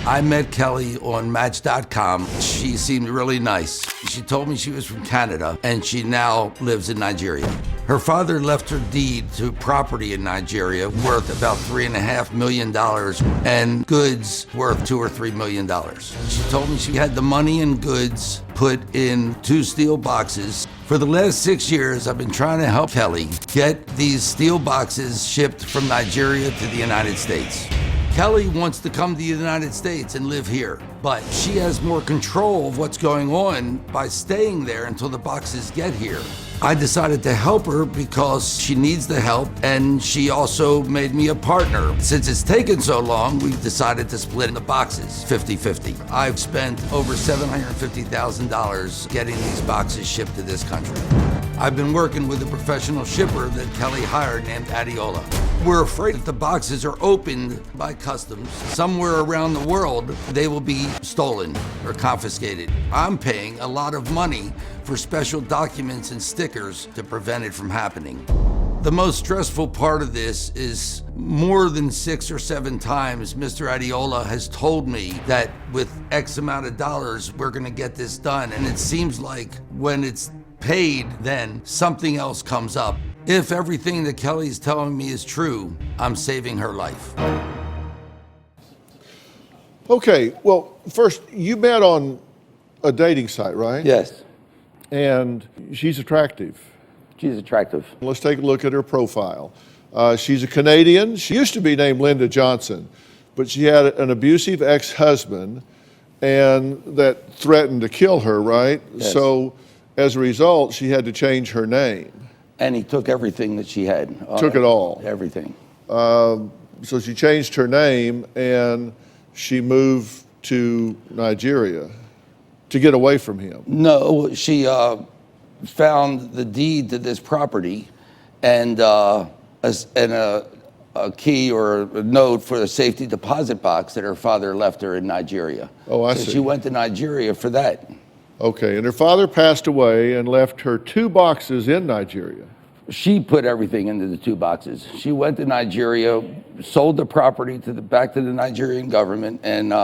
I met Kelly on Match.com. She seemed really nice. She told me she was from Canada and she now lives in Nigeria. Her father left her deed to property in Nigeria worth about $3.5 million and goods worth $2 or $3 million. She told me she had the money and goods put in 2 steel boxes. For the last 6 years, I've been trying to help Kelly get these steel boxes shipped from Nigeria to the United States. Kelly wants to come to the United States and live here, but she has more control of what's going on by staying there until the boxes get here. I decided to help her because she needs the help, and she also made me a partner. Since it's taken so long, we've decided to split the boxes 50-50. I've spent over $750,000 getting these boxes shipped to this country. I've been working with a professional shipper that Kelly hired named Adiola. We're afraid if the boxes are opened by customs somewhere around the world, they will be stolen or confiscated. I'm paying a lot of money for special documents and stickers to prevent it from happening. The most stressful part of this is more than 6 or 7 times Mr. Adiola has told me that with X amount of dollars, we're gonna get this done. And it seems like when it's paid, then something else comes up. If everything that Kelly's telling me is true, I'm saving her life. Okay, well, first, you met on a dating site, right? Yes, And she's attractive. she's attractive. Let's take a look at her profile. She's a Canadian. She used to be named Linda Johnson, but she had an abusive ex-husband and that threatened to kill her, right? Yes. So as a result, she had to change her name. And he took everything that she had. Took it all. Everything. So she changed her name and she moved to Nigeria to get away from him. No, she found the deed to this property and a key or a note for the safety deposit box that her father left her in Nigeria. Oh, I so see. she went to Nigeria for that. Okay, and her father passed away and left her 2 boxes in Nigeria. She put everything into the 2 boxes. She went to Nigeria, sold the property back to the Nigerian government, and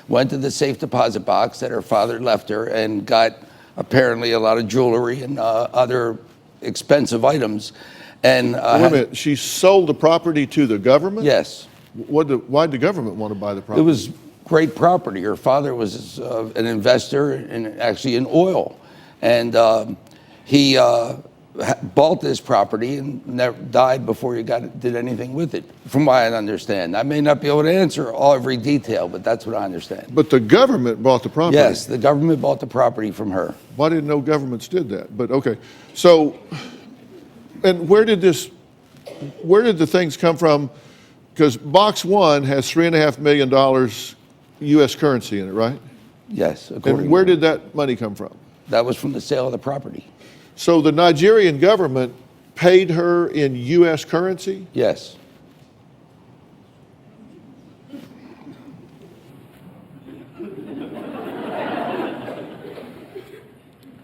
went to the safe deposit box that her father left her and got apparently a lot of jewelry and other expensive items. And Wait a minute, she sold the property to the government? Yes. Why'd the government want to buy the It property? was great property. Her father was an investor actually in oil. And he bought this property and never died before he did anything with it, from what I understand. I may not be able to answer every detail, but that's what I understand. But the government bought the property? Yes, the government bought the property from her. Why didn't no governments did that? But okay, so, and where did the things come from? Because box 1 has $3.5 million US currency in it, right? Yes. And where did that money come from? That was from the sale of the property. So the Nigerian government paid her in US currency? Yes.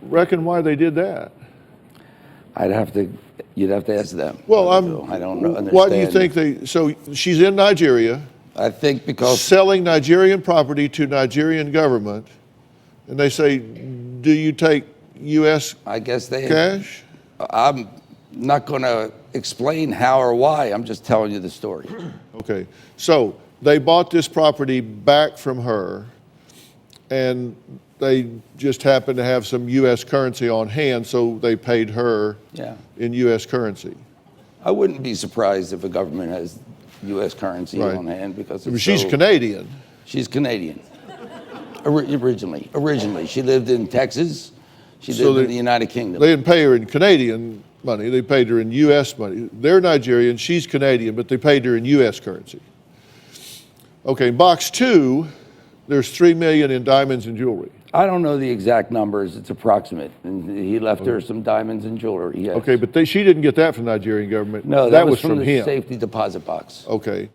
Reckon why they did that? You'd have to ask them. Well, I don't understand. Why do you think so she's in Nigeria, I think because selling Nigerian property to Nigerian government, and they say, do you take US I guess cash? I'm not going to explain how or why. I'm just telling you the story. Okay, so they bought this property back from her, and they just happened to have some US currency on hand, so they paid her in US currency. I wouldn't be surprised if a government has US currency Right. on hand because I mean, she's Canadian. She's Canadian. Originally. She lived in Texas. She So lived in the United Kingdom. They didn't pay her in Canadian money, they paid her in US money. They're Nigerian, she's Canadian, but they paid her in US currency. Okay, box 2, there's $3 million in diamonds and jewelry. I don't know the exact numbers. It's approximate. And he left her some diamonds and jewelry. Yes. Okay, but she didn't get that from the Nigerian government. No, that was from the him. safety deposit box. Okay.